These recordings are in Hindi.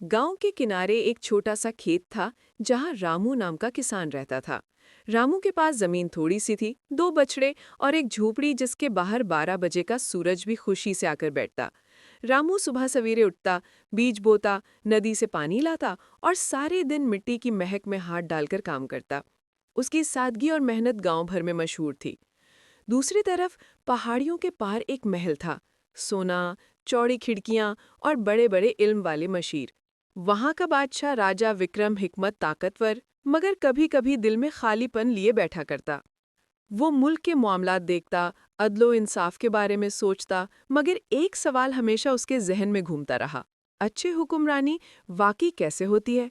गांव के किनारे एक छोटा सा खेत था जहां रामू नाम का किसान रहता था। रामू के पास जमीन थोड़ी सी थी, दो बछड़े और एक झोपड़ी जिसके बाहर 12 बजे का सूरज भी खुशी से आकर बैठता। रामू सुबह सवेरे उठता, बीज बोता, नदी से पानी लाता और सारे दिन मिट्टी की महक में हाथ डालकर काम करता। उसकी सादगी और मेहनत गांव भर में मशहूर थी। दूसरी तरफ पहाड़ियों के पार एक महल था, सोना, चौड़ी खिड़कियां और बड़े बड़े इल्म वाले मशीर। वहां का बादशाह राजा विक्रम हिकमत ताकतवर, मगर कभी कभी दिल में खालीपन लिए बैठा करता। वो मुल्क के मामलात देखता, अदलो इंसाफ के बारे में सोचता, मगर एक सवाल हमेशा उसके जहन में घूमता रहा। अच्छी हुक्मरानी वाकई कैसे होती है?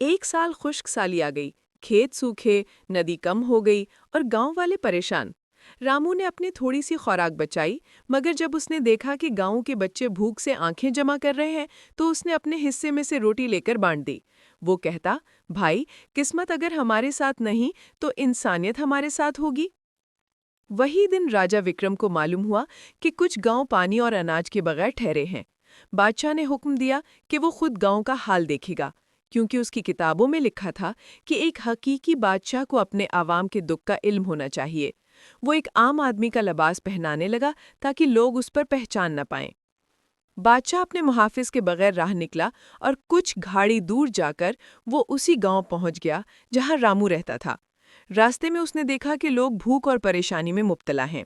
एक साल खुश्क साली आ गई, खेत सूखे, नदी कम हो गई और गांव वाले परेशान। रामू ने अपनी थोड़ी सी खुराक बचाई, मगर जब उसने देखा कि गांव के बच्चे भूख से आंखें जमा कर रहे हैं, तो उसने अपने हिस्से में से रोटी लेकर बांट दी। वो कहता, भाई, किस्मत अगर हमारे साथ नहीं तो इंसानियत हमारे साथ होगी। वही दिन राजा विक्रम को मालूम हुआ कि कुछ गांव पानी और अनाज के बगैर ठहरे हैं। बादशाह ने हुक्म दिया कि वो खुद गांव का हाल देखेगा, क्योंकि उसकी किताबों में लिखा था कि एक हकीकी बादशाह को अपने आवाम के दुख का इल्म होना चाहिए। वो एक आम आदमी का लिबास पहनाने लगा ताकि लोग उस पर पहचान न पाएं। बादशाह अपने मुहाफिज के बगैर राह निकला और कुछ घाड़ी दूर जाकर वो उसी गांव पहुंच गया जहां रामू रहता था। रास्ते में उसने देखा कि लोग भूख और परेशानी में मुब्तला हैं।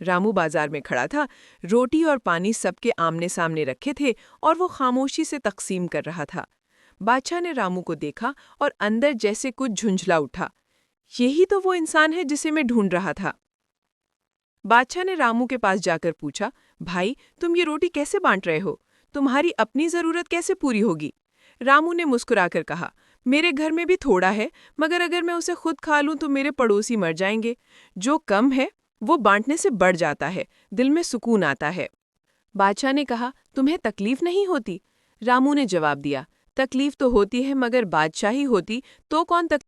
रामू बाजार में खड़ा था, रोटी और पानी सबके आमने सामने रखे थे और वो खामोशी से तकसीम कर रहा था। बादशाह ने रामू को देखा और अंदर जैसे कुछ झुंझला उठा। यही तो वो इंसान है जिसे मैं ढूंढ रहा था। बादशाह ने रामू के पास जाकर पूछा, भाई, तुम ये रोटी कैसे बांट रहे हो? तुम्हारी अपनी जरूरत कैसे पूरी होगी? रामू ने मुस्कुराकर कहा, मेरे घर में भी थोड़ा है, मगर अगर मैं उसे खुद खा लूं तो मेरे पड़ोसी मर जाएंगे। जो कम है वो बांटने से बढ़ जाता है, दिल में सुकून आता है। बादशाह ने कहा, तुम्हें तकलीफ नहीं होती? रामू ने जवाब दिया, तकलीफ तो होती है, मगर बादशाही होती तो कौन तकलीफ